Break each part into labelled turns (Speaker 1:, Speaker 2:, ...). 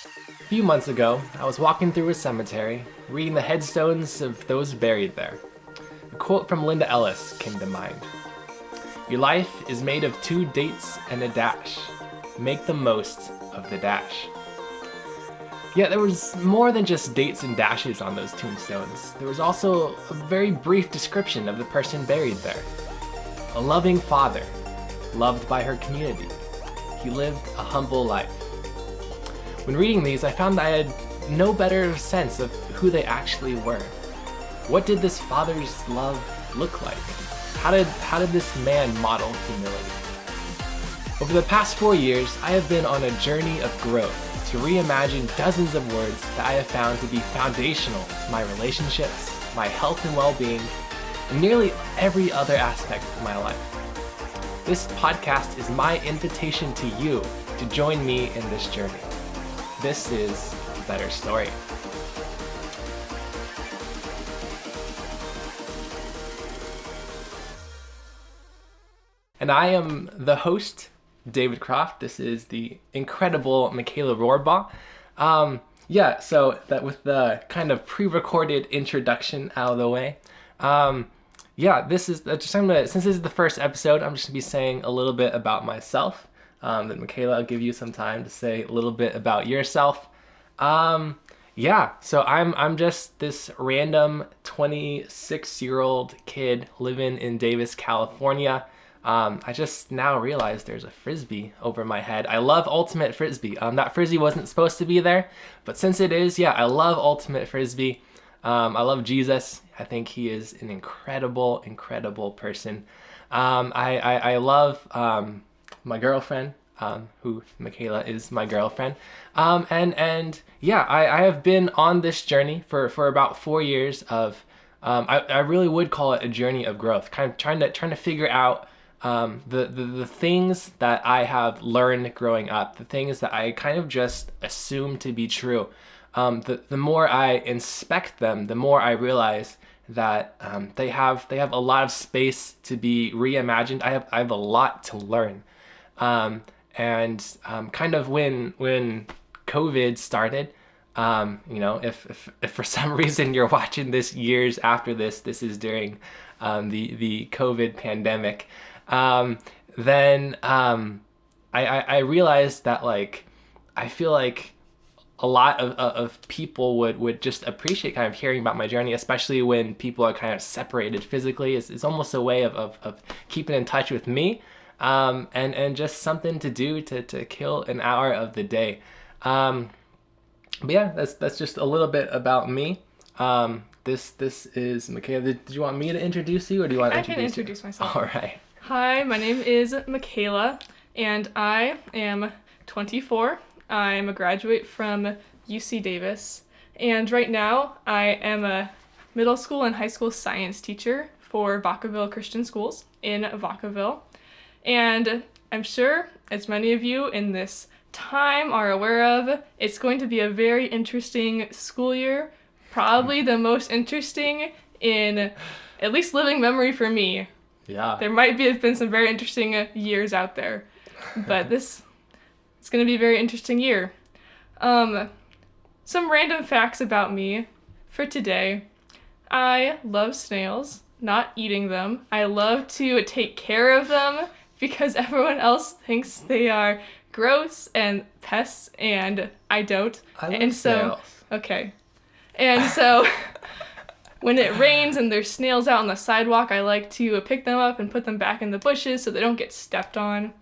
Speaker 1: A few months ago, I was walking through a cemetery, reading the headstones of those buried there. A quote from Linda Ellis came to mind. Your life is made of 2 dates and a dash. Make the most of the dash. Yet there was more than just dates and dashes on those tombstones. There was also a very brief description of the person buried there. A loving father, loved by her community. He lived a humble life. When reading these, I found that I had no better sense of who they actually were. What did this father's love look like? How did this man model humility? Over the past 4 years, I have been on a journey of growth to reimagine dozens of words that I have found to be foundational to my relationships, my health and well-being, and nearly every other aspect of my life. This podcast is my invitation to you to join me in this journey. This is a Better Story. And I am the host, David Croft. This is the incredible Michaela Rohrbough. So that with the kind of pre-recorded introduction out of the way, this is since this is the first episode, I'm just gonna be saying a little bit about myself. Then Michaela, I'll give you some time to say a little bit about yourself. So I'm just this random 26-year-old kid living in Davis, California. I just now realized there's a frisbee over my head. I love ultimate frisbee. That frisbee wasn't supposed to be there, but since it is, I love ultimate frisbee. I love Jesus. I think he is an incredible, incredible person. I love my girlfriend, who Michaela is my girlfriend. I have been on this journey for about 4 years of, I really would call it a journey of growth, kind of trying to figure out the things that I have learned growing up, the things that I kind of just assume to be true. The more I inspect them, the more I realize that they have a lot of space to be reimagined. I have a lot to learn. Kind of when COVID started, if for some reason you're watching this years after this is during the COVID pandemic, then I realized that I feel like a lot of people would just appreciate kind of hearing about my journey, especially when people are kind of separated physically. It's almost a way of keeping in touch with me, and just something to do to kill an hour of the day. That's just a little bit about me. This is Michaela. Did you want me to introduce you, or do you want to introduce you?
Speaker 2: I can introduce myself.
Speaker 1: All right.
Speaker 2: Hi, my name is Michaela, and I am 24. I'm a graduate from UC Davis, and right now I am a middle school and high school science teacher for Vacaville Christian Schools in Vacaville. And I'm sure, as many of you in this time are aware of, it's going to be a very interesting school year, probably the most interesting in at least living memory for me.
Speaker 1: Yeah.
Speaker 2: There might have been some very interesting years out there, but it's going to be a very interesting year. Some random facts about me for today. I love snails, not eating them. I love to take care of them because everyone else thinks they are gross and pests, and I don't.
Speaker 1: I love snails.
Speaker 2: Okay. And so when it rains and there's snails out on the sidewalk, I like to pick them up and put them back in the bushes so they don't get stepped on.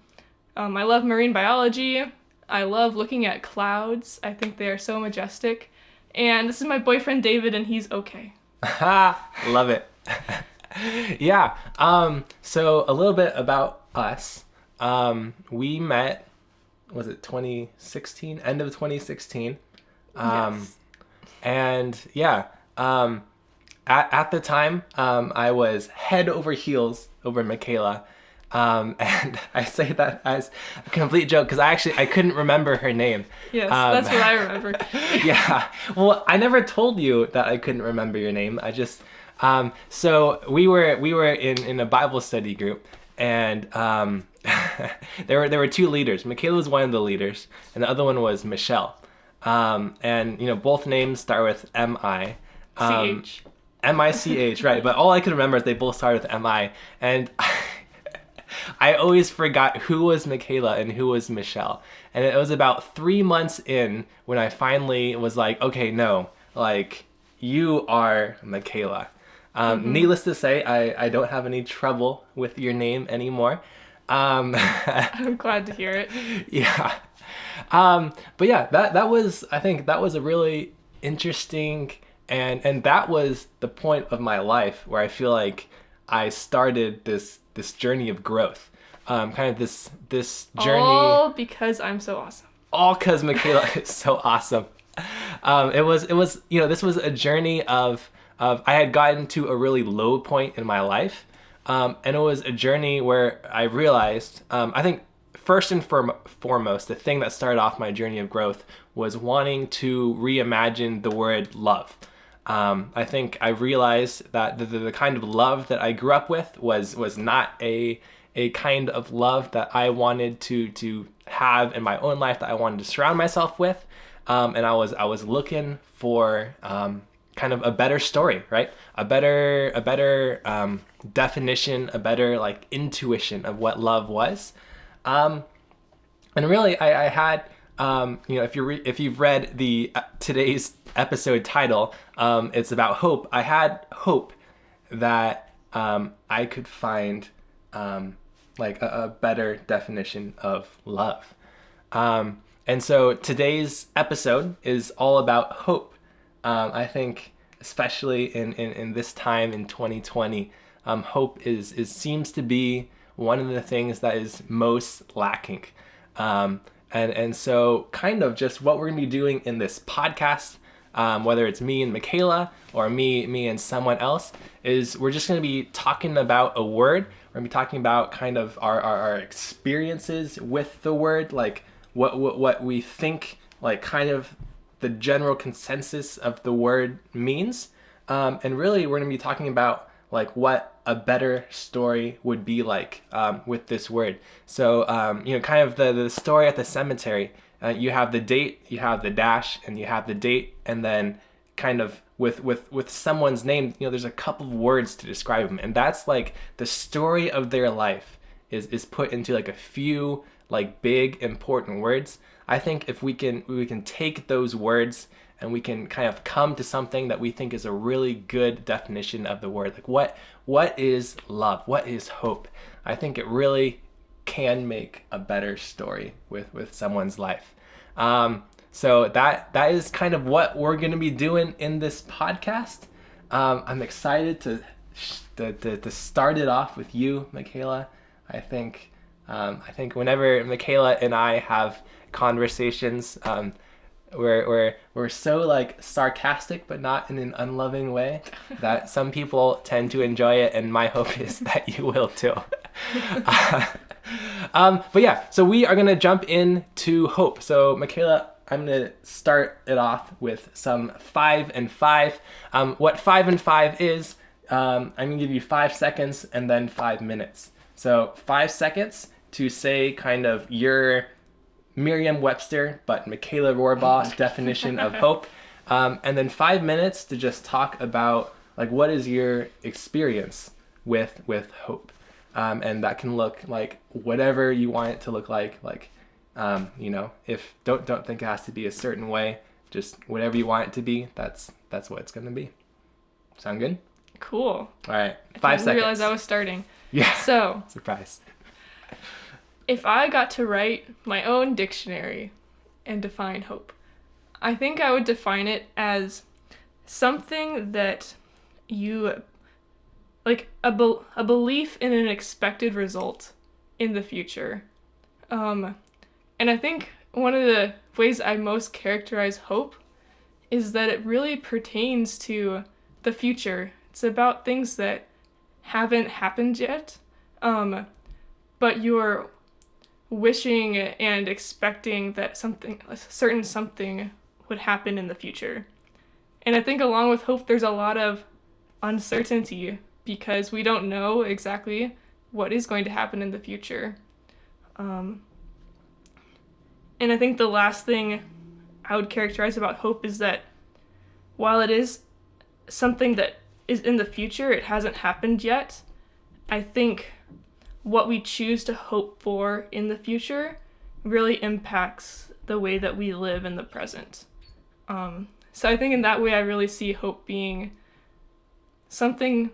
Speaker 2: I love marine biology. I love looking at clouds. I think they are so majestic. And this is my boyfriend David, and he's okay.
Speaker 1: Love it. So a little bit about us. We met, was it 2016? End of 2016.
Speaker 2: Yes.
Speaker 1: At the time, I was head over heels over Michaela. And I say that as a complete joke because I couldn't remember her name.
Speaker 2: Yes, that's what I remember.
Speaker 1: Yeah. Well, I never told you that I couldn't remember your name. I just, so we were in a Bible study group, and there were 2 leaders. Michaela was one of the leaders, and the other one was Michelle. And both names start with M-I.
Speaker 2: CH.
Speaker 1: M-I-C-H, right? But all I could remember is they both started with M-I, and I always forgot who was Michaela and who was Michelle. And it was about 3 months in when I finally was like, okay, no, like, you are Michaela. Needless to say, I don't have any trouble with your name anymore.
Speaker 2: I'm glad to hear it.
Speaker 1: Yeah. But yeah, I think that was a really interesting, and that was the point of my life where I feel like I started this journey of growth. Kind of this journey.
Speaker 2: All because I'm so awesome.
Speaker 1: All because Michaela is so awesome. It was this was a journey of I had gotten to a really low point in my life, and it was a journey where I realized, I think first and foremost, the thing that started off my journey of growth was wanting to reimagine the word love. I think I realized that the kind of love that I grew up with was not a kind of love that I wanted to have in my own life, that I wanted to surround myself with. And I was looking for kind of a better story, right? A better definition, a better like intuition of what love was. And really, I had, if you've read the today's episode title, it's about hope. I had hope that I could find like a better definition of love. And so today's episode is all about hope. I think especially in this time in 2020, hope seems to be one of the things that is most lacking. And so kind of just what we're gonna be doing in this podcast, whether it's me and Michaela or me and someone else, is we're just gonna be talking about a word. We're gonna be talking about kind of our experiences with the word, like what we think, like kind of the general consensus of the word means. And really we're gonna be talking about like what a better story would be like with this word. So kind of the story at the cemetery. You have the date, you have the dash, and you have the date, and then kind of with someone's name, there's a couple of words to describe them, and that's like the story of their life is put into like a few like big important words. I think if we can take those words and we can kind of come to something that we think is a really good definition of the word, like what is love, what is hope, I think it really can make a better story with someone's life. So that is kind of what we're going to be doing in this podcast. I'm excited to start it off with you, Michaela. I think whenever Michaela and I have conversations, we're so like sarcastic, but not in an unloving way, that some people tend to enjoy it, and my hope is that you will too. But yeah, so we are gonna jump into hope. So Michaela, I'm gonna start it off with some 5 and 5. What 5 and 5 is, I'm gonna give you 5 seconds and then 5 minutes. So 5 seconds to say kind of your Merriam-Webster, but Michaela Rohrbaugh's definition of hope. And then 5 minutes to just talk about like what is your experience with hope. And that can look like whatever you want it to look like if don't think it has to be a certain way, just whatever you want it to be, that's what it's gonna be. Sound good?
Speaker 2: Cool.
Speaker 1: All right, 5
Speaker 2: I didn't
Speaker 1: seconds.
Speaker 2: realize I was starting.
Speaker 1: Yeah.
Speaker 2: So,
Speaker 1: Surprise.
Speaker 2: if I got to write my own dictionary and define hope, I think I would define it as something that you, like a belief in an expected result in the future. And I think one of the ways I most characterize hope is that it really pertains to the future. It's about things that haven't happened yet, but you're wishing and expecting that a certain something would happen in the future. And I think along with hope, there's a lot of uncertainty because we don't know exactly what is going to happen in the future. And I think the last thing I would characterize about hope is that while it is something that is in the future, it hasn't happened yet, I think what we choose to hope for in the future really impacts the way that we live in the present. So I think in that way I really see hope being something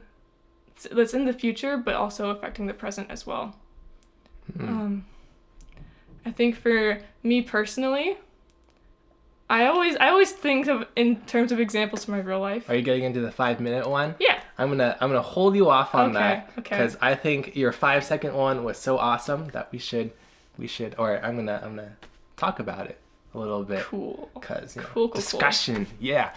Speaker 2: that's in the future, but also affecting the present as well. I think for me personally, I always think of in terms of examples from my real life.
Speaker 1: Are you getting into the 5-minute one?
Speaker 2: Yeah.
Speaker 1: I'm gonna hold you off on that
Speaker 2: Okay.
Speaker 1: because I think your 5-second one was so awesome that we should, or I'm gonna talk about it a little bit.
Speaker 2: Cool.
Speaker 1: Because
Speaker 2: Cool.
Speaker 1: discussion, yeah,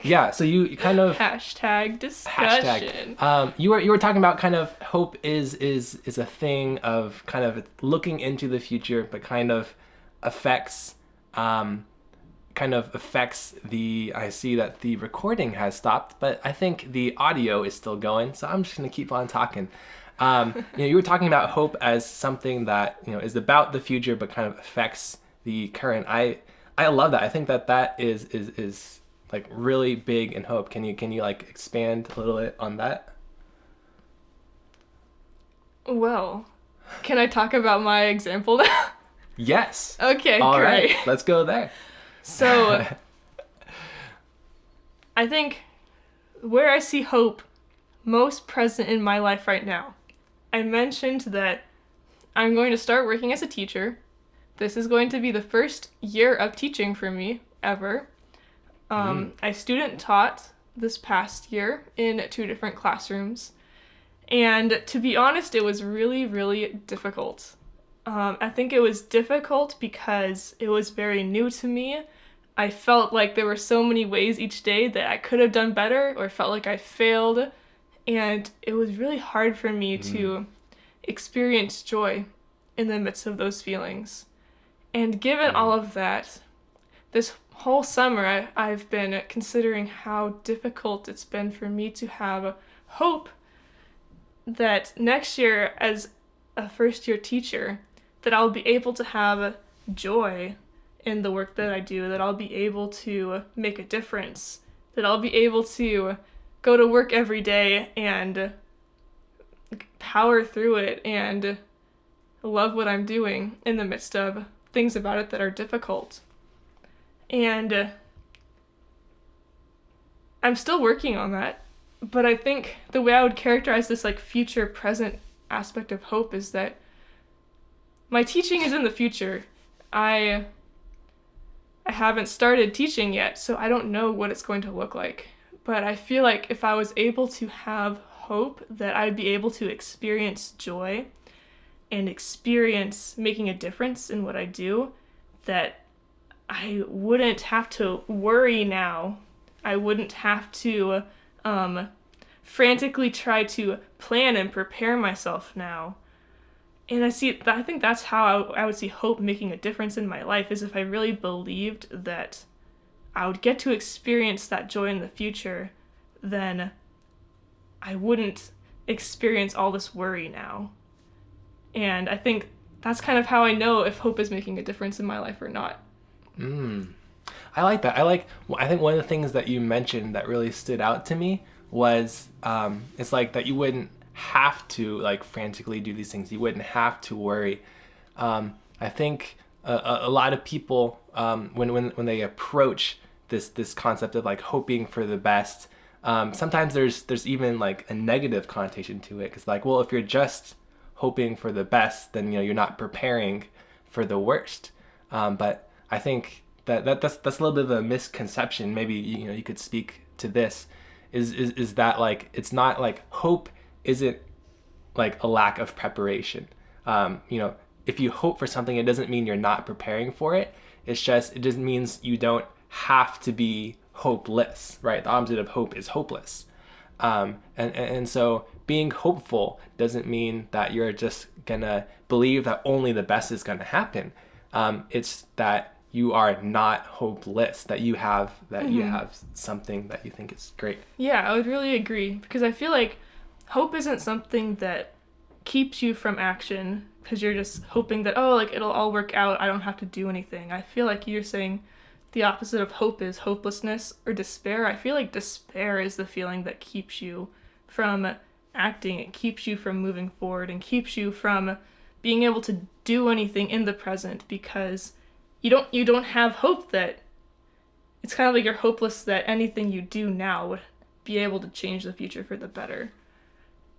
Speaker 1: yeah. So you kind of
Speaker 2: Hashtag discussion.
Speaker 1: you were talking about kind of hope is a thing of kind of looking into the future, but kind of affects the, I see that the recording has stopped, but I think the audio is still going, so I'm just gonna keep on talking. You were talking about hope as something that is about the future, but kind of affects the current. I love that. I think that is like really big in hope. Can you like expand a little bit on that?
Speaker 2: Well, can I talk about my example now?
Speaker 1: Yes.
Speaker 2: Okay,
Speaker 1: All
Speaker 2: great.
Speaker 1: right, let's go there.
Speaker 2: So, I think where I see hope most present in my life right now, I mentioned that I'm going to start working as a teacher. This is going to be the first year of teaching for me ever. I student taught this past year in 2 different classrooms. And to be honest, it was really, really difficult. I think it was difficult because it was very new to me. I felt like there were so many ways each day that I could have done better or felt like I failed. And it was really hard for me to experience joy in the midst of those feelings. And given all of that, this whole summer I've been considering how difficult it's been for me to have hope that next year as a first-year teacher, that I'll be able to have joy in the work that I do, that I'll be able to make a difference, that I'll be able to go to work every day and power through it and love what I'm doing in the midst of things about it that are difficult. And I'm still working on that, but I think the way I would characterize this like future present aspect of hope is that my teaching is in the future. I haven't started teaching yet, so I don't know what it's going to look like. But I feel like if I was able to have hope that I'd be able to experience joy and experience making a difference in what I do, that I wouldn't have to worry now. I wouldn't have to frantically try to plan and prepare myself now. And I think that's how I would see hope making a difference in my life, is if I really believed that I would get to experience that joy in the future, then I wouldn't experience all this worry now. And I think that's kind of how I know if hope is making a difference in my life or not.
Speaker 1: I like that. I think one of the things that you mentioned that really stood out to me was it's like that you wouldn't have to like frantically do these things. You wouldn't have to worry. I think a lot of people when they approach this concept of like hoping for the best, sometimes there's even like a negative connotation to it, because like, well, if you're just hoping for the best, then you're not preparing for the worst. But I think that's a little bit of a misconception. Maybe you could speak to this. Is that like, it's not like hope isn't like a lack of preparation. If you hope for something, it doesn't mean you're not preparing for it. It just means you don't have to be hopeless, right? The opposite of hope is hopeless. And so being hopeful doesn't mean that you're just gonna believe that only the best is gonna happen. It's that you are not hopeless, that you have something that you think is great.
Speaker 2: Yeah, I would really agree, because I feel like hope isn't something that keeps you from action because you're just hoping that, it'll all work out, I don't have to do anything. I feel like you're saying the opposite of hope is hopelessness or despair. I feel like despair is the feeling that keeps you from acting. It keeps you from moving forward and keeps you from being able to do anything in the present, because you don't have hope that it's kind of like you're hopeless that anything you do now would be able to change the future for the better.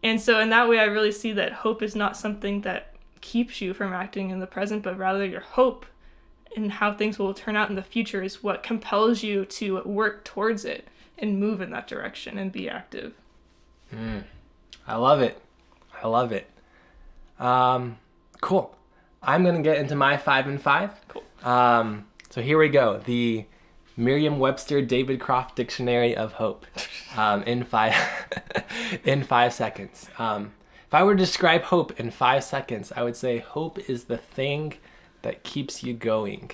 Speaker 2: And so in that way, I really see that hope is not something that keeps you from acting in the present, but rather your hope in how things will turn out in the future is what compels you to work towards it and move in that direction and be active.
Speaker 1: I love it. I love it. Cool. I'm going to get into my 5 and 5.
Speaker 2: Cool.
Speaker 1: So here we go. The Merriam-Webster David Croft Dictionary of Hope in 5 seconds. If I were to describe hope in 5 seconds, I would say hope is the thing that keeps you going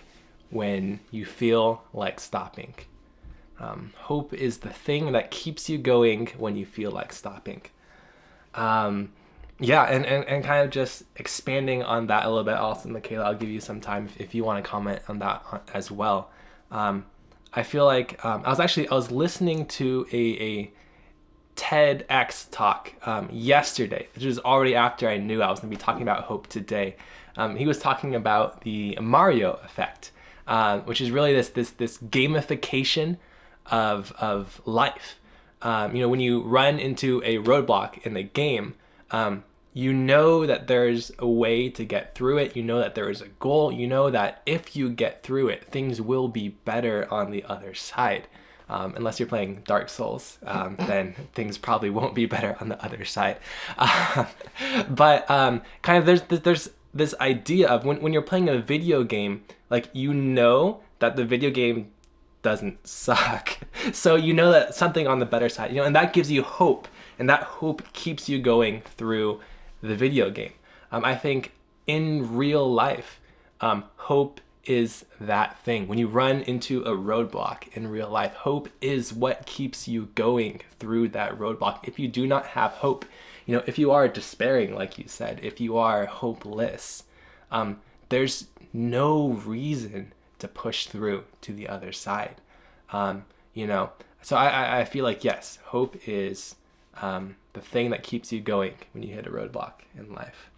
Speaker 1: when you feel like stopping. Hope is the thing that keeps you going when you feel like stopping. Yeah, and kind of just expanding on that a little bit. Also, Michaela, I'll give you some time if you want to comment on that as well. I feel like I was listening to a TEDx talk yesterday, which was already after I knew I was going to be talking about hope today. He was talking about the Mario effect, which is really this gamification of life. When you run into a roadblock in the game, you know that there's a way to get through it. You know that there is a goal. You know that if you get through it, things will be better on the other side. Unless you're playing Dark Souls, then things probably won't be better on the other side. But kind of there's this idea of when you're playing a video game, like, you know that the video game doesn't suck. So you know that something on the better side, and that gives you hope, and that hope keeps you going through the video game. I think in real life, hope is that thing. When you run into a roadblock in real life, hope is what keeps you going through that roadblock. If you do not have hope, if you are despairing, like you said, if you are hopeless, there's no reason to push through to the other side. So I feel like, yes, hope is the thing that keeps you going when you hit a roadblock in life.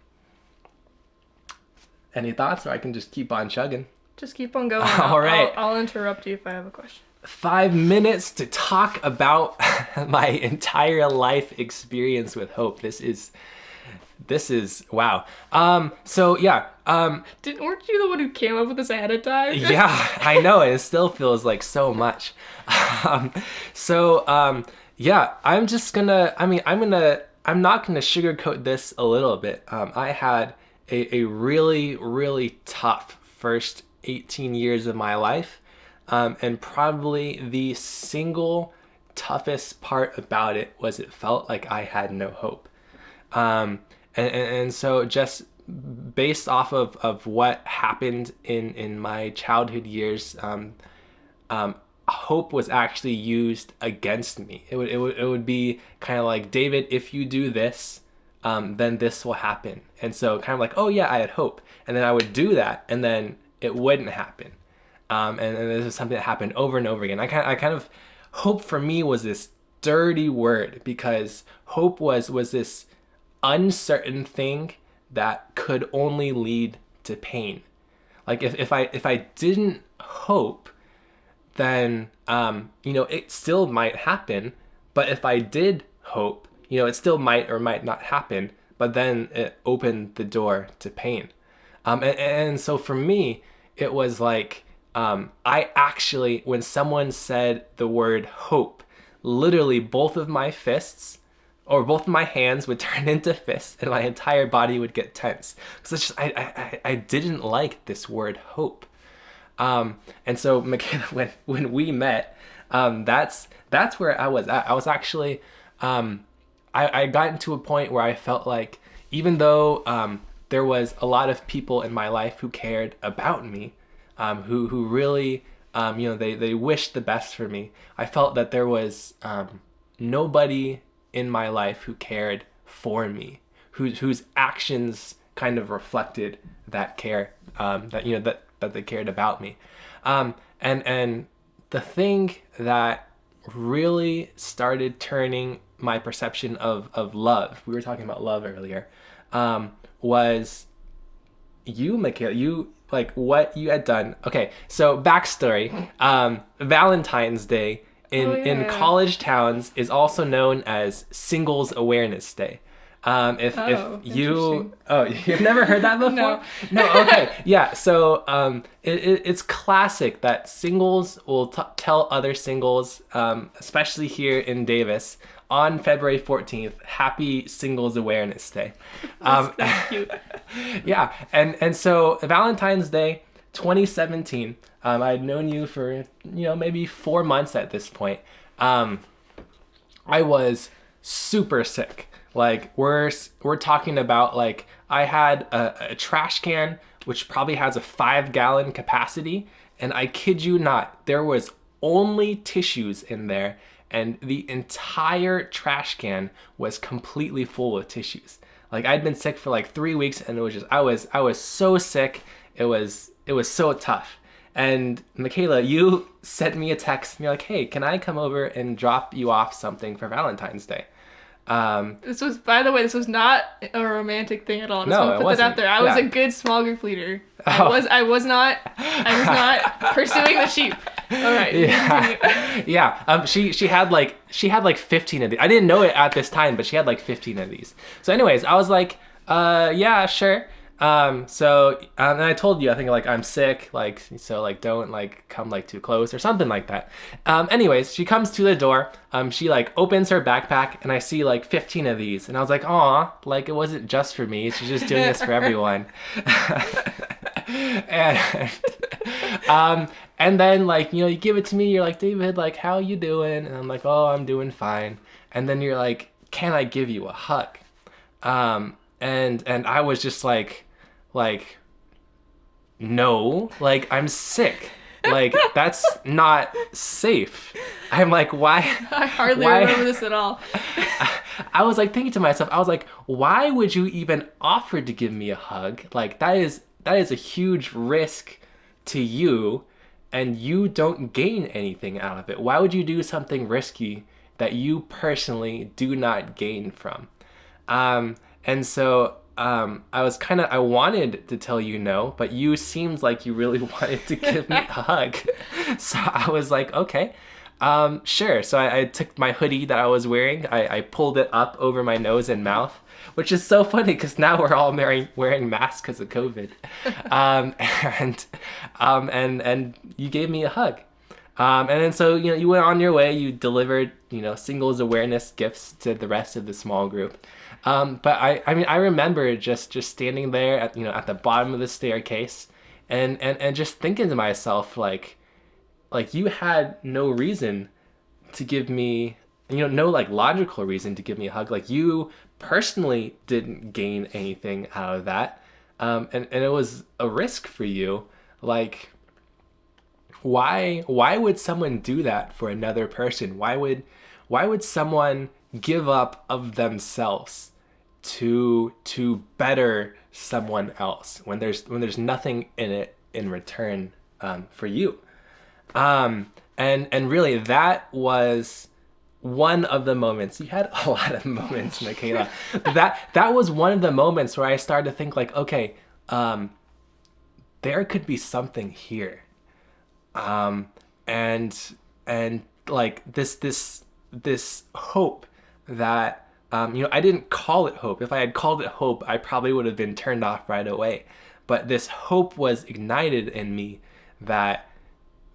Speaker 1: Any thoughts, or I can just keep on chugging?
Speaker 2: Just keep on going.
Speaker 1: All right.
Speaker 2: I'll interrupt you if I have a question.
Speaker 1: 5 minutes to talk about my entire life experience with hope. This is wow. So yeah.
Speaker 2: Weren't you the one who came up with this ahead of time?
Speaker 1: Yeah, I know. It still feels like so much. Yeah, I'm not gonna sugarcoat this a little bit. I had a really, really tough first 18 years of my life. And probably the single toughest part about it was it felt like I had no hope. And so just based off of what happened in my childhood years, hope was actually used against me. It would be kind of like, David, if you do this, then this will happen. And so kind of like, oh yeah, I had hope. And then I would do that, and then it wouldn't happen. And this is something that happened over and over again. I kind of hope for me was this dirty word, because hope was this uncertain thing that could only lead to pain. Like if I didn't hope, then it still might happen. But if I did hope, it still might or might not happen. But then it opened the door to pain. And so for me, it was like, I actually, when someone said the word hope, literally both of my fists or both of my hands would turn into fists and my entire body would get tense. Because I didn't like this word hope. And so Michaela, when we met, that's where I was at. I was actually, I got into a point where I felt like, even though there was a lot of people in my life who cared about me, who really, they wished the best for me, I felt that there was nobody in my life who cared for me, whose actions kind of reflected that care that that they cared about me. And the thing that really started turning my perception of love, we were talking about love earlier, was you, Michaela. You, like, what you had done. Okay, so backstory. Valentine's Day in college towns is also known as Singles Awareness Day. If you you've never heard that before? No, okay, yeah. So it's classic that singles will tell other singles, especially here in Davis, on February 14th, Happy Singles Awareness Day.
Speaker 2: That's cute.
Speaker 1: Yeah, and so Valentine's Day 2017, I'd known you for maybe 4 months at this point. I was super sick. Like, we're talking about, like, I had a trash can which probably has a 5-gallon capacity, and I kid you not, there was only tissues in there, and the entire trash can was completely full of tissues. Like, I'd been sick for like 3 weeks, and it was just I was so sick. It was so tough. And Michaela, you sent me a text, and you're like, "Hey, can I come over and drop you off something for Valentine's Day?"
Speaker 2: This was, by the way, this was not a romantic thing at all. I just
Speaker 1: No,
Speaker 2: want to
Speaker 1: it
Speaker 2: put
Speaker 1: wasn't.
Speaker 2: that out there. I was a good small group leader. I was not pursuing the sheep. All right.
Speaker 1: Yeah. Yeah. She had like 15 of these. I didn't know it at this time, but she had like 15 of these. So anyways, I was like, yeah, sure. And I told you, I think, like, I'm sick, like, so, like, don't, like, come, like, too close or something like that. Anyways, she comes to the door, she, like, opens her backpack, and I see, like, 15 of these, and I was like, aw, like, it wasn't just for me, she's just doing this for everyone. And then, like, you give it to me, you're like, "David, like, how you doing?" And I'm like, "Oh, I'm doing fine." And then you're like, "Can I give you a hug?" And I was just like, no, like, I'm sick. Like, that's not safe. I'm like, why?
Speaker 2: I hardly remember this at all.
Speaker 1: I was like thinking to myself, I was like, why would you even offer to give me a hug? Like, that is a huge risk to you, and you don't gain anything out of it. Why would you do something risky that you personally do not gain from? And so I wanted to tell you no, but you seemed like you really wanted to give me a hug. So I was like, okay, sure. So I took my hoodie that I was wearing, I pulled it up over my nose and mouth, which is so funny because now we're all wearing masks because of COVID. And you gave me a hug. And then so, you went on your way, you delivered, singles awareness gifts to the rest of the small group. But I remember just standing there at the bottom of the staircase and just thinking to myself, like you had no reason to give me, no, like, logical reason to give me a hug. Like, you personally didn't gain anything out of that. And it was a risk for you. Like, why would someone do that for another person? Why would someone give up of themselves to better someone else when there's nothing in it in return for you? And really, that was one of the moments. You had a lot of moments, Michaela. that was one of the moments where I started to think, like, okay, there could be something here. And like this hope that, I didn't call it hope. If I had called it hope, I probably would have been turned off right away. But this hope was ignited in me that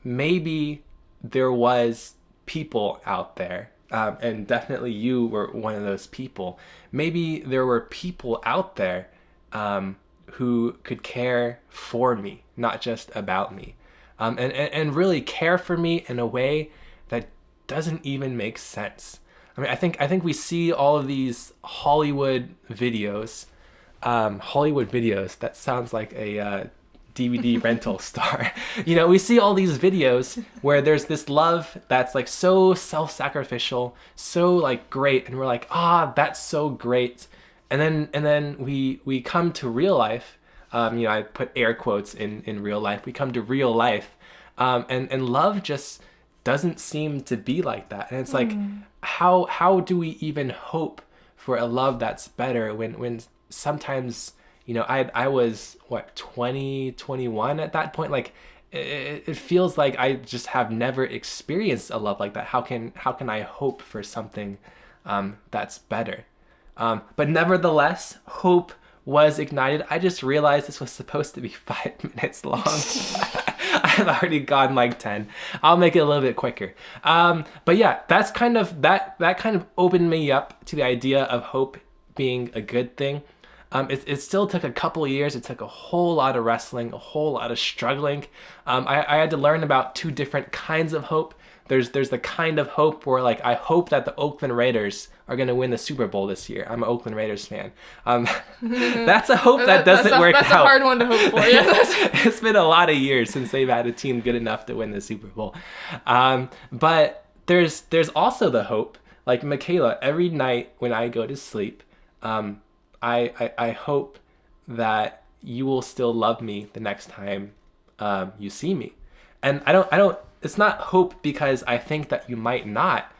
Speaker 1: maybe there was people out there, and definitely you were one of those people. Maybe there were people out there who could care for me, not just about me. And really care for me in a way that doesn't even make sense. I mean, I think we see all of these Hollywood videos. That sounds like a DVD rental star. We see all these videos where there's this love that's, like, so self-sacrificial, so, like, great, and we're like, that's so great. And then we come to real life, I put air quotes in real life. We come to real life. And love just doesn't seem to be like that. And it's like, how do we even hope for a love that's better when sometimes, I was 20, 21 at that point. Like it feels like I just have never experienced a love like that. How can I hope for something that's better? But nevertheless, hope was ignited. I just realized this was supposed to be 5 minutes long. I've already gone like 10. I'll make it a little bit quicker. But yeah, that's kind of that kind of opened me up to the idea of hope being a good thing. It still took a couple years. It took a whole lot of wrestling, a whole lot of struggling. I had to learn about two different kinds of hope. There's the kind of hope where like I hope that the Oakland Raiders are going to win the Super Bowl this year. I'm an Oakland Raiders fan. That's a hope that doesn't work out.
Speaker 2: That's a hard one to hope for. Yeah.
Speaker 1: It's been a lot of years since they've had a team good enough to win the Super Bowl. But there's also the hope, like Michaela, every night when I go to sleep, I hope that you will still love me the next time you see me. And I don't it's not hope because I think that you might not.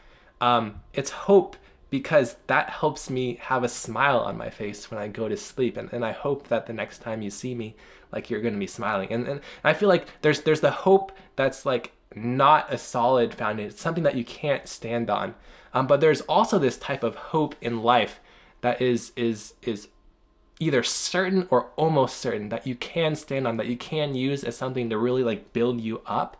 Speaker 1: It's hope because that helps me have a smile on my face when I go to sleep. And I hope that the next time you see me, like you're going to be smiling. And I feel like there's the hope that's like not a solid foundation. It's something that you can't stand on. But there's also this type of hope in life that is either certain or almost certain, that you can stand on, that you can use as something to really like build you up.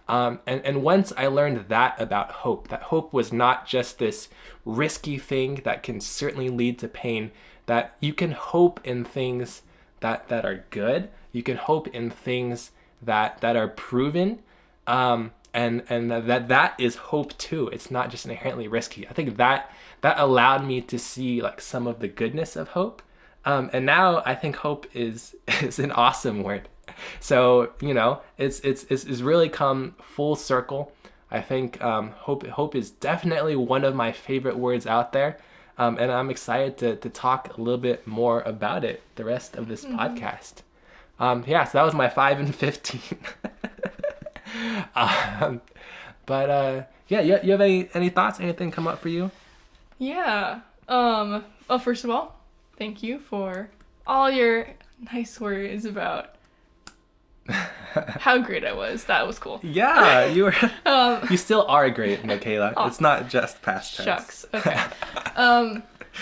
Speaker 1: And once I learned that about hope, that hope was not just this risky thing that can certainly lead to pain, that you can hope in things that are good. You can hope in things that are proven. And that is hope too. It's not just inherently risky. I think that allowed me to see like some of the goodness of hope. And now I think hope is an awesome word. So, it's really come full circle. I think hope is definitely one of my favorite words out there. And I'm excited to talk a little bit more about it the rest of this podcast. So that was my 5 and 15. You have any thoughts? Anything come up for you?
Speaker 2: Yeah. Well, first of all, thank you for all your nice words about how great I was. That was cool.
Speaker 1: Yeah, you were. You still are great, Michaela. Oh, it's not just past tense.
Speaker 2: Shucks. Okay.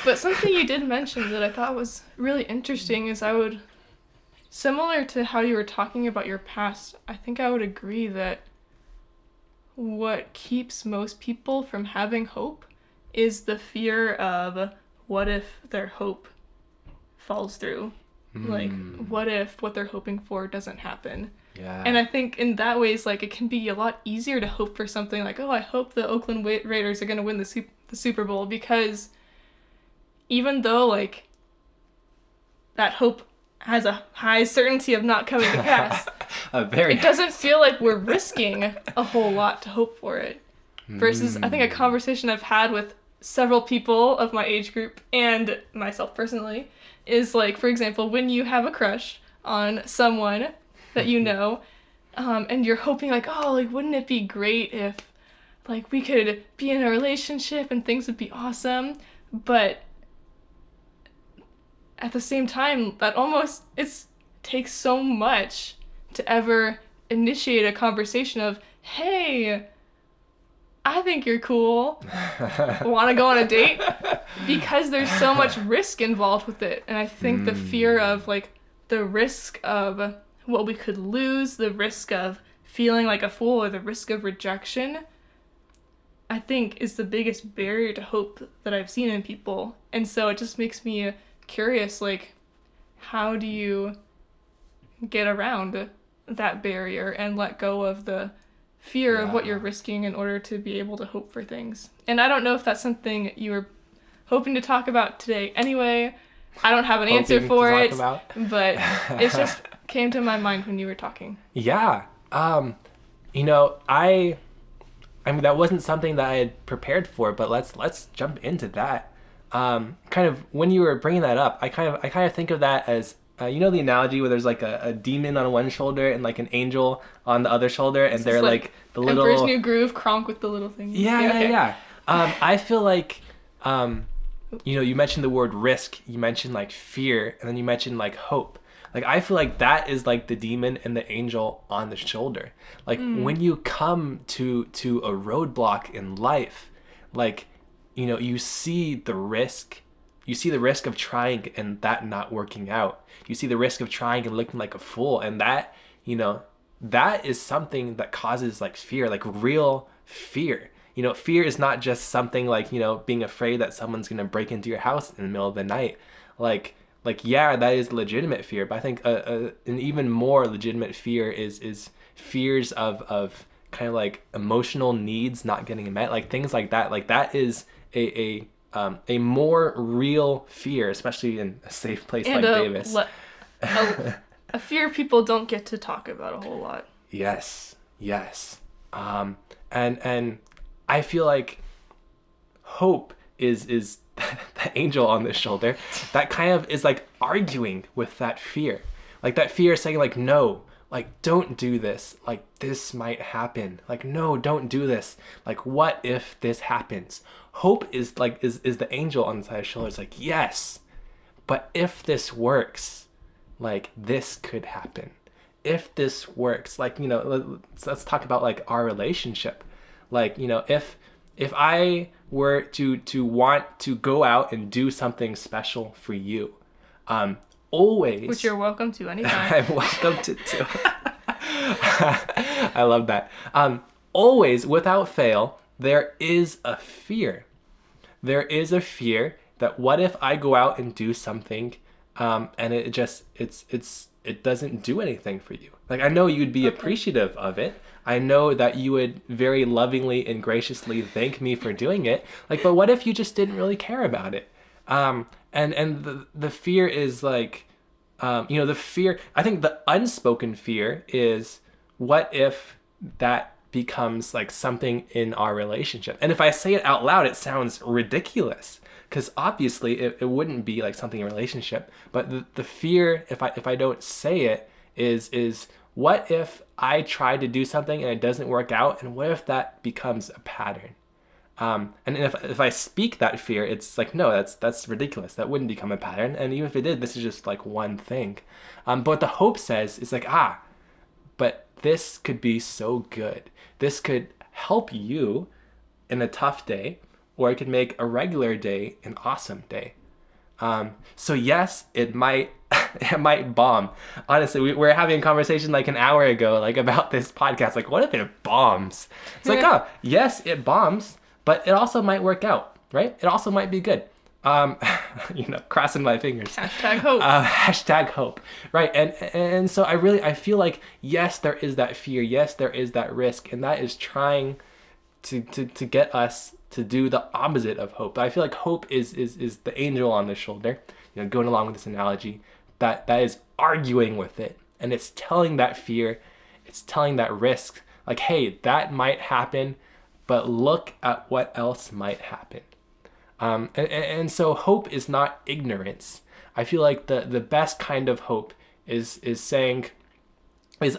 Speaker 2: But something you did mention that I thought was really interesting is similar to how you were talking about your past, I think I would agree that what keeps most people from having hope is the fear of what if their hope falls through. Like, what if what they're hoping for doesn't happen? Yeah. And I think in that ways, like, it can be a lot easier to hope for something like, oh, I hope the Oakland Raiders are going to win the Super Bowl, because even though, like, that hope has a high certainty of not coming to pass, it doesn't feel like we're risking a whole lot to hope for it. Versus, I think a conversation I've had with several people of my age group and myself personally is like, for example, when you have a crush on someone that you know, and you're hoping like, oh, like, wouldn't it be great if like we could be in a relationship and things would be awesome, but at the same time, that almost takes so much to ever initiate a conversation of, hey, I think you're cool. Want to go on a date? Because there's so much risk involved with it. And I think the fear of, like, the risk of what we could lose, the risk of feeling like a fool, or the risk of rejection, I think is the biggest barrier to hope that I've seen in people. And so it just makes me curious, like, how do you get around that barrier and let go of the fear of what you're risking in order to be able to hope for things? And I don't know if that's something you were hoping to talk about today anyway. I don't have an answer for it, but it just came to my mind when you were talking. Yeah.
Speaker 1: I mean, that wasn't something that I had prepared for, but let's jump into that. Kind of when you were bringing that up, I kind of think of that as you know the analogy where there's like a demon on one shoulder and like an angel on the other shoulder, and they're like the little
Speaker 2: Emperor's New Groove, Kronk with the little thing.
Speaker 1: Yeah. I feel like, you mentioned the word risk, you mentioned like fear, and then you mentioned like hope. Like, I feel like that is like the demon and the angel on the shoulder. Like, when you come to a roadblock in life, like, you see the risk. You see the risk of trying and that not working out. You see the risk of trying and looking like a fool. And that, that is something that causes like fear, like real fear. Fear is not just something like, being afraid that someone's going to break into your house in the middle of the night. Like, yeah, that is legitimate fear. But I think an even more legitimate fear is fears of kind of like emotional needs not getting met, like things like that. Like, that is a more real fear, especially in a safe place like Davis.
Speaker 2: A fear people don't get to talk about a whole lot.
Speaker 1: Yes. And I feel like hope is the angel on the shoulder that kind of is like arguing with that fear. Like, that fear is saying like, no, like, don't do this. Like, this might happen. Like, no, don't do this. Like, what if this happens? Hope is like, is the angel on the side of the shoulder. It's like, yes, but if this works, like, this could happen. If this works, like, let's talk about like our relationship. Like, if I were to want to go out and do something special for you, always,
Speaker 2: which you're welcome to anytime.
Speaker 1: I'm welcome to too. I love that. Always, without fail, there is a fear. There is a fear that what if I go out and do something, and it doesn't do anything for you. Like, I know you'd be appreciative of it. I know that you would very lovingly and graciously thank me for doing it. Like, but what if you just didn't really care about it? And the fear is like, the fear, I think the unspoken fear is, what if that becomes like something in our relationship? And if I say it out loud, it sounds ridiculous, because obviously it wouldn't be like something in a relationship. But the fear, if I don't say it, is what if I try to do something and it doesn't work out, and what if that becomes a pattern? And if I speak that fear, it's like, no, that's ridiculous. That wouldn't become a pattern. And even if it did, this is just like one thing. But what the hope says is like, but this could be so good. This could help you in a tough day, or it could make a regular day an awesome day. So yes, it might bomb. Honestly, we were having a conversation like an hour ago, like about this podcast. Like, what if it bombs? It's like, yes, it bombs, but it also might work out, right? It also might be good. Crossing my fingers.
Speaker 2: Hashtag hope.
Speaker 1: Hashtag hope. Right. And so I feel like, yes, there is that fear. Yes, there is that risk. And that is trying to get us to do the opposite of hope. But I feel like hope is the angel on the shoulder, going along with this analogy, that is arguing with it. And it's telling that fear, it's telling that risk, like, hey, that might happen, but look at what else might happen. And so hope is not ignorance. I feel like the best kind of hope is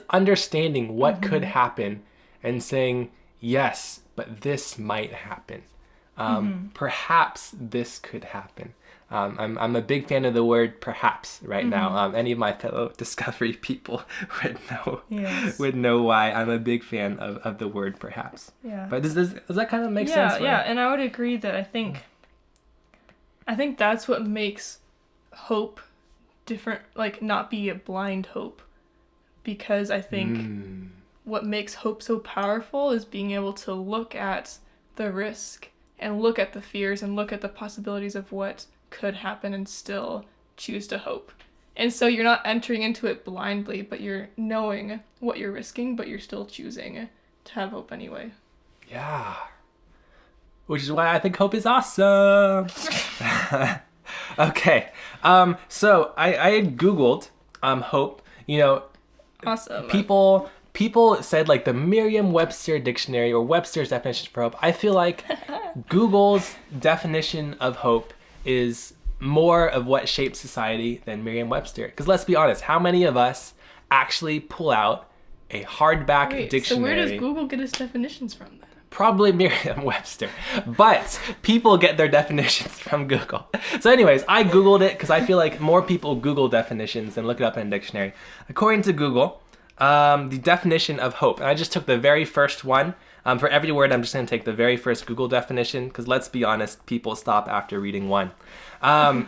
Speaker 1: understanding what could happen and saying, yes, but this might happen. Perhaps this could happen. I'm a big fan of the word perhaps right now. Any of my fellow Discovery people would know why I'm a big fan of the word perhaps.
Speaker 2: Yeah.
Speaker 1: But does that kind of make sense?
Speaker 2: Yeah, and I would agree that I think that's what makes hope different, like not be a blind hope. Because I think what makes hope so powerful is being able to look at the risk and look at the fears and look at the possibilities of what could happen and still choose to hope. And so you're not entering into it blindly, but you're knowing what you're risking, but you're still choosing to have hope anyway.
Speaker 1: Yeah. Which is why I think hope is awesome. Okay. So I had Googled hope.
Speaker 2: Awesome.
Speaker 1: People said like the Merriam-Webster dictionary or Webster's definition for hope. I feel like Google's definition of hope is more of what shapes society than Merriam-Webster. Because let's be honest, how many of us actually pull out a hardback dictionary?
Speaker 2: So where does Google get its definitions from then?
Speaker 1: Probably Merriam-Webster, but people get their definitions from Google. So anyways, I Googled it because I feel like more people Google definitions than look it up in a dictionary. According to Google, the definition of hope, and I just took the very first one. For every word, I'm just going to take the very first Google definition because let's be honest, people stop after reading one. Hope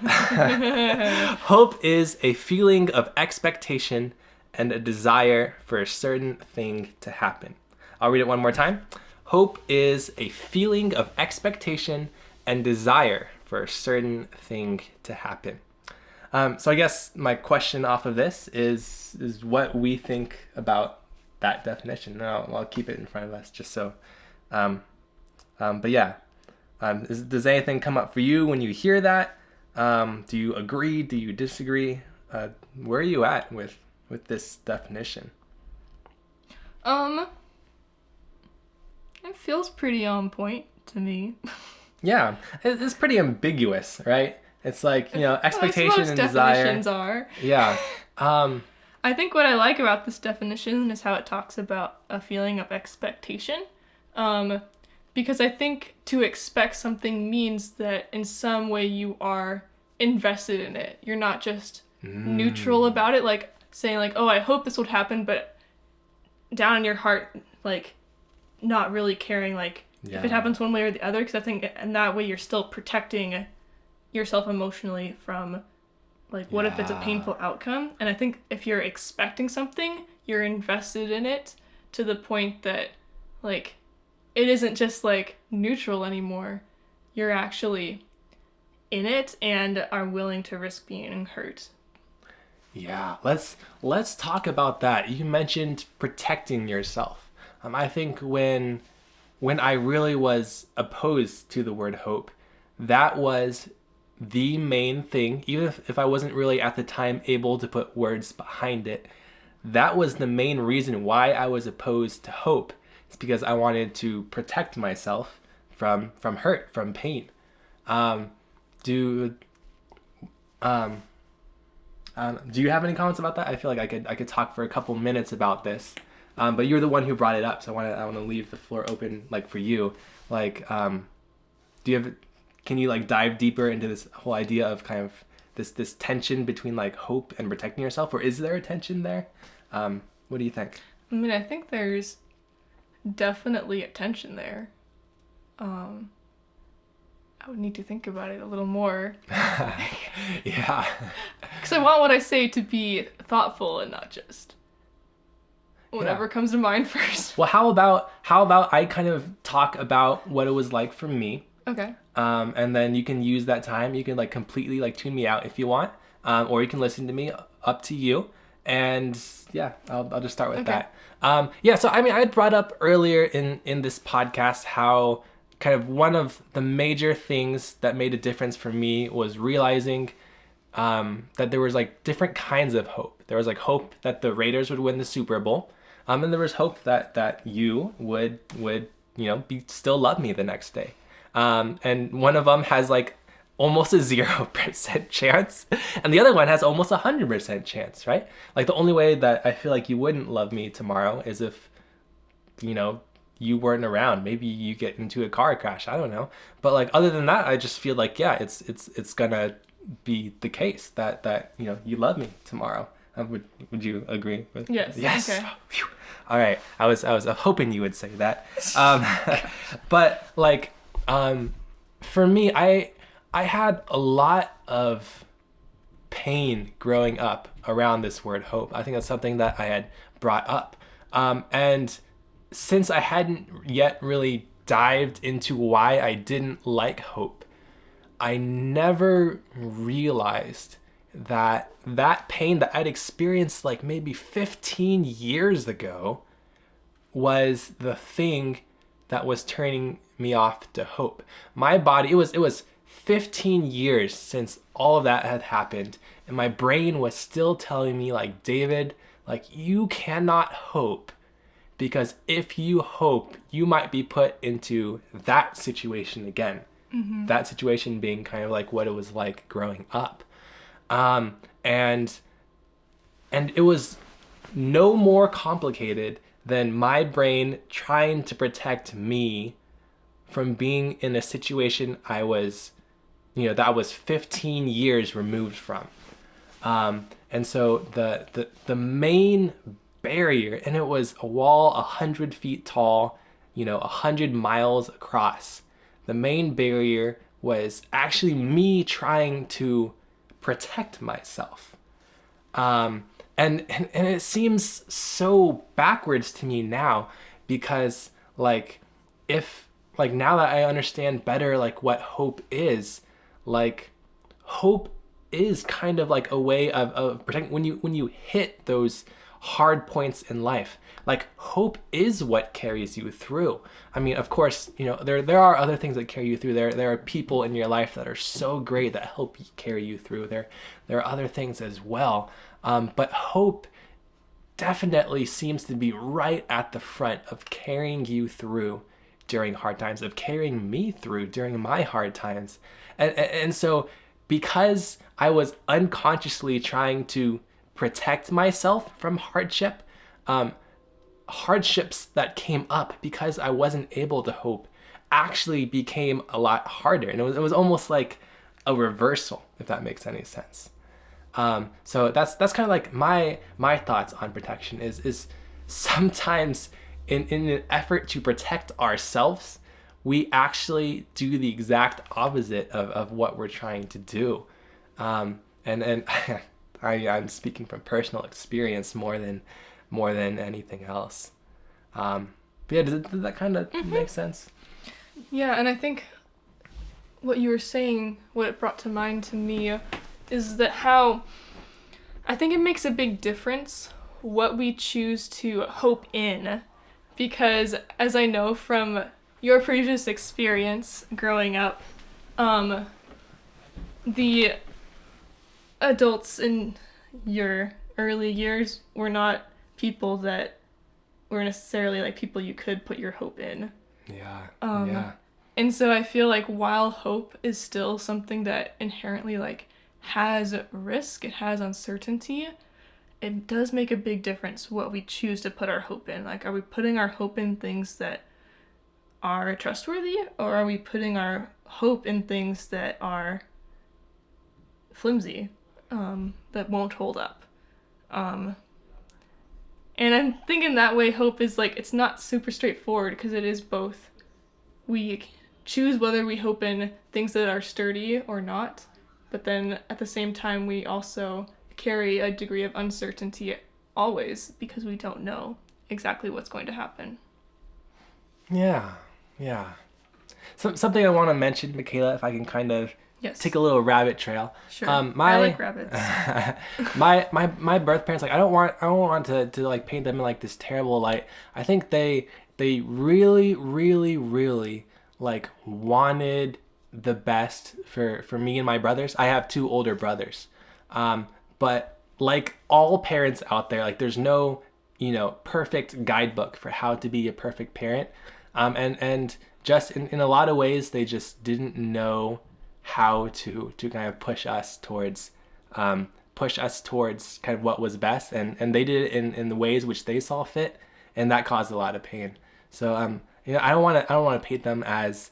Speaker 1: is a feeling of expectation and a desire for a certain thing to happen. I'll read it one more time. Hope is a feeling of expectation and desire for a certain thing to happen. So I guess my question off of this is what we think about that definition. Now I'll keep it in front of us just so. But yeah, does anything come up for you when you hear that? Do you agree? Do you disagree? Where are you at with this definition?
Speaker 2: It feels pretty on point to me.
Speaker 1: Yeah, it's pretty ambiguous, right? It's like, expectation and desire.
Speaker 2: Definitions are.
Speaker 1: Yeah.
Speaker 2: I think what I like about this definition is how it talks about a feeling of expectation. Because I think to expect something means that in some way you are invested in it. You're not just neutral about it, like saying like, oh, I hope this would happen, but down in your heart, like, not really caring, like, if it happens one way or the other, because I think in that way you're still protecting yourself emotionally from, like, what if it's a painful outcome? And I think if you're expecting something, you're invested in it to the point that, like, it isn't just, like, neutral anymore. You're actually in it and are willing to risk being hurt.
Speaker 1: Yeah, let's talk about that. You mentioned protecting yourself. I think when I really was opposed to the word hope, that was the main thing. Even if I wasn't really at the time able to put words behind it, that was the main reason why I was opposed to hope. It's because I wanted to protect myself from hurt, from pain. Do you have any comments about that? I feel like I could talk for a couple minutes about this. But you're the one who brought it up, so I want to leave the floor open, like, for you. Like, can you like dive deeper into this whole idea of kind of this tension between, like, hope and protecting yourself, or is there a tension there? What do you think?
Speaker 2: I mean, I think there's definitely a tension there. I would need to think about it a little more.
Speaker 1: Yeah.
Speaker 2: Because I want what I say to be thoughtful and not just whatever comes to mind first.
Speaker 1: Well, how about I kind of talk about what it was like for me.
Speaker 2: Okay.
Speaker 1: And then you can use that time. You can, like, completely, like, tune me out if you want, or you can listen to me. Up to you. And yeah, I'll just start with that. So I mean, I had brought up earlier in this podcast how kind of one of the major things that made a difference for me was realizing that there was, like, different kinds of hope. There was, like, hope that the Raiders would win the Super Bowl. And there was hope that you would still love me the next day. And one of them has, like, almost a 0% chance, and the other one has almost 100% chance, right? Like, the only way that I feel like you wouldn't love me tomorrow is if, you weren't around. Maybe you get into a car crash. I don't know. But, like, other than that, I just feel like, yeah, it's gonna be the case that you love me tomorrow. Would you agree with?
Speaker 2: Yes.
Speaker 1: Yes.
Speaker 2: Okay.
Speaker 1: All right. I was hoping you would say that. But, like, for me, I had a lot of pain growing up around this word hope. I think that's something that I had brought up. And since I hadn't yet really dived into why I didn't like hope, I never realized that pain that I'd experienced, like, maybe 15 years ago was the thing that was turning me off to hope. My body, it was 15 years since all of that had happened, and my brain was still telling me, like, David, like, you cannot hope, because if you hope, you might be put into that situation again. that situation being kind of like what it was like growing up. And it was no more complicated than my brain trying to protect me from being in a situation I was, that I was 15 years removed from. And so the main barrier, and it was a wall 100 feet tall, 100 miles across. The main barrier was actually me trying to protect myself. And it seems so backwards to me now, because now that I understand better what hope is, hope is kind of like a way of protecting when you hit those hard points in life. Hope is what carries you through. I mean, of course, there are other things that carry you through. There are people in your life that are so great that help carry you through. There are other things as well. But hope definitely seems to be right at the front of carrying you through during hard times, of carrying me through during my hard times. And so because I was unconsciously trying to protect myself from hardships that came up because I wasn't able to hope actually became a lot harder. And it was almost like a reversal, if that makes any sense. So that's kind of like my thoughts on protection is sometimes in an effort to protect ourselves, we actually do the exact opposite of what we're trying to do. And I'm speaking from personal experience more than anything else. But yeah, does that kind of make sense?
Speaker 2: Yeah, and I think what you were saying, what it brought to mind to me, is that how I think it makes a big difference what we choose to hope in, because as I know from your previous experience growing up, the adults in your early years were not people that were necessarily people you could put your hope in.
Speaker 1: Yeah.
Speaker 2: And so I feel like while hope is still something that inherently has risk, it has uncertainty, it does make a big difference what we choose to put our hope in. Are we putting our hope in things that are trustworthy, or are we putting our hope in things that are flimsy, that won't hold up? And I'm thinking that way hope is it's not super straightforward, because it is both. We choose whether we hope in things that are sturdy or not, but then at the same time we also carry a degree of uncertainty always, because we don't know exactly what's going to happen.
Speaker 1: Yeah. Something I want to mention, Michaela, if I can kind of take a little rabbit trail.
Speaker 2: Sure. I like rabbits.
Speaker 1: my birth parents, I don't want to paint them in this terrible light. I think they really, really, really wanted the best for me and my brothers. I have 2 older brothers. But all parents out there, there's no, perfect guidebook for how to be a perfect parent. And just in a lot of ways, they just didn't know how to kind of push us towards kind of what was best. And they did it in the ways which they saw fit. And that caused a lot of pain. So, I don't want to paint them as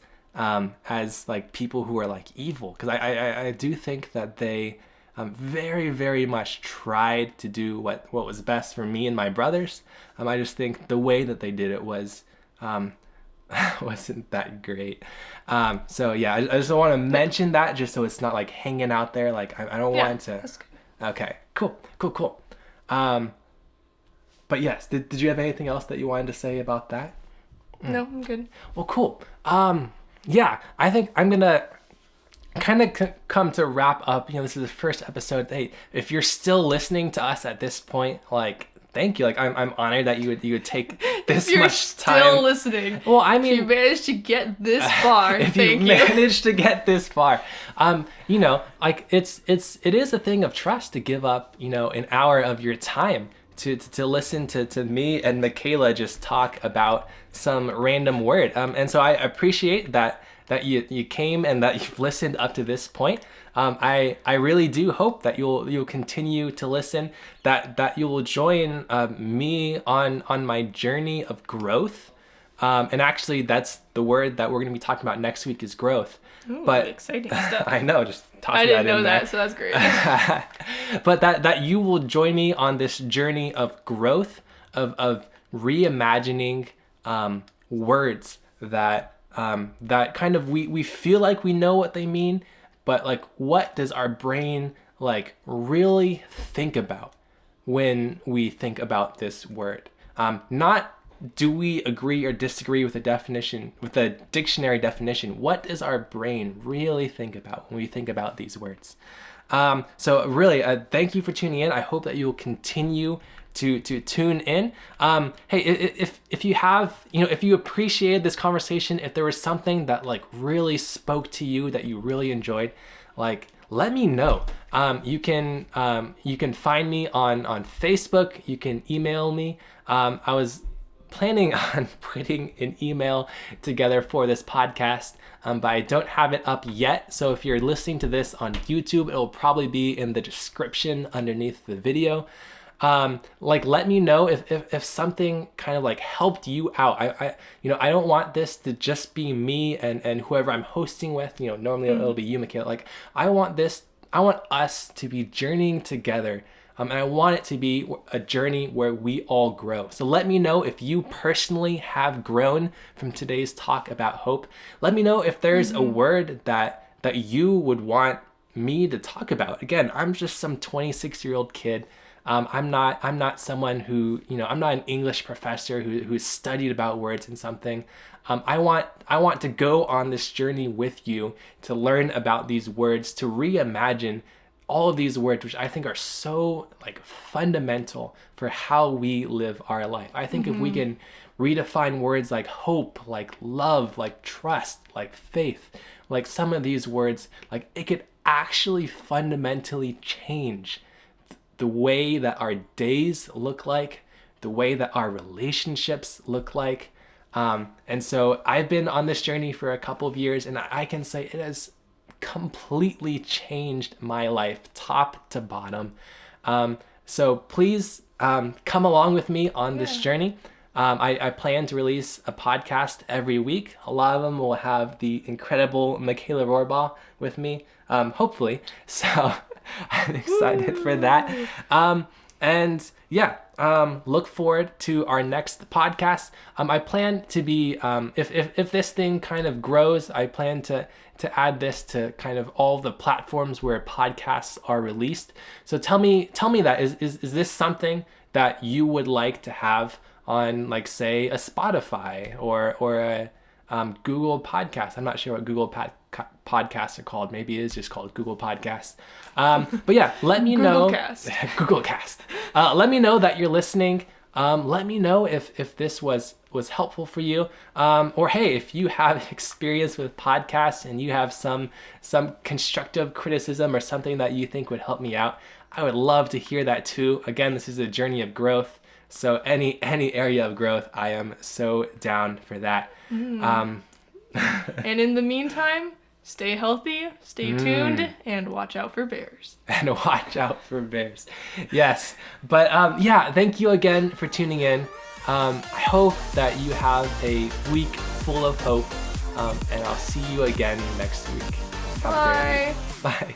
Speaker 1: people who are evil, because I do think that they very, very much tried to do what was best for me and my brothers. I just think the way that they did it was wasn't that great. So yeah, I just want to mention that, just so it's not hanging out there. I don't want to.
Speaker 2: That's good.
Speaker 1: Okay, cool. But yes, did you have anything else that you wanted to say about that?
Speaker 2: No, I'm good.
Speaker 1: Well, cool. Yeah, I think I'm gonna kind of come to wrap up. This is the first episode. Hey, if you're still listening to us at this point, thank you. I'm honored that you would take this much time.
Speaker 2: If you're still listening.
Speaker 1: Well, I mean,
Speaker 2: if you managed to get this far,
Speaker 1: if
Speaker 2: thank you.
Speaker 1: Managed to get this far, it is a thing of trust to give up, an hour of your time to listen to me and Michaela just talk about some random word. And so I appreciate that you came and that you've listened up to this point. I really do hope that you'll continue to listen, that you will join me on my journey of growth. And actually, that's the word that we're going to be talking about next week is growth.
Speaker 2: Ooh,
Speaker 1: but
Speaker 2: exciting stuff.
Speaker 1: I know, just tossing
Speaker 2: I didn't
Speaker 1: that in
Speaker 2: know
Speaker 1: there.
Speaker 2: that, so that's great.
Speaker 1: But that you will join me on this journey of growth, of reimagining words that kind of we feel like we know what they mean, but like what does our brain like really think about when we think about this word? Not do we agree or disagree with the definition, with the dictionary definition? What does our brain really think about when we think about these words? So really, thank you for tuning in. I hope that you'll continue to tune in. Hey, if you have, if you appreciated this conversation, if there was something that like really spoke to you that you really enjoyed, like let me know. You can find me on Facebook. You can email me. I was planning on putting an email together for this podcast, but I don't have it up yet. So if you're listening to this on YouTube, it'll probably be in the description underneath the video. Like let me know if something kind of like helped you out. I don't want this to just be me and whoever I'm hosting with. Normally it'll be you, Michaela. Like I want us to be journeying together. And I want it to be a journey where we all grow. So let me know if you personally have grown from today's talk about hope. Let me know if there's a word that you would want me to talk about. Again, I'm just some 26-year-old kid. I'm not someone who, I'm not an English professor who's studied about words and something. I want to go on this journey with you to learn about these words, to reimagine all of these words, which I think are so like fundamental for how we live our life. I think if we can redefine words like hope, like love, like trust, like faith, like some of these words, like it could actually fundamentally change the way that our days look like, the way that our relationships look like. And so I've been on this journey for a couple of years, and I can say it has completely changed my life top to bottom. So please come along with me on this journey. I plan to release a podcast every week. A lot of them will have the incredible Michaela Rohrbough with me, hopefully. So I'm excited for that. And yeah, look forward to our next podcast. I plan to be, if this thing kind of grows, I plan to add this to kind of all the platforms where podcasts are released. So tell me that, is this something that you would like to have on, like, say, a Spotify or a Google Podcast? I'm not sure what Google Podcasts are called. Maybe it is just called Google Podcasts. But yeah, let me know. Google Cast. Let me know that you're listening. Let me know if this was helpful for you. Or hey, if you have experience with podcasts and you have some constructive criticism or something that you think would help me out, I would love to hear that too. Again, this is a journey of growth. So any area of growth, I am so down for that.
Speaker 2: And in the meantime, stay healthy, stay tuned, and watch out for bears.
Speaker 1: And watch out for bears. Yes. But yeah, thank you again for tuning in. I hope that you have a week full of hope. And I'll see you again next week.
Speaker 2: Bye.
Speaker 1: Bye.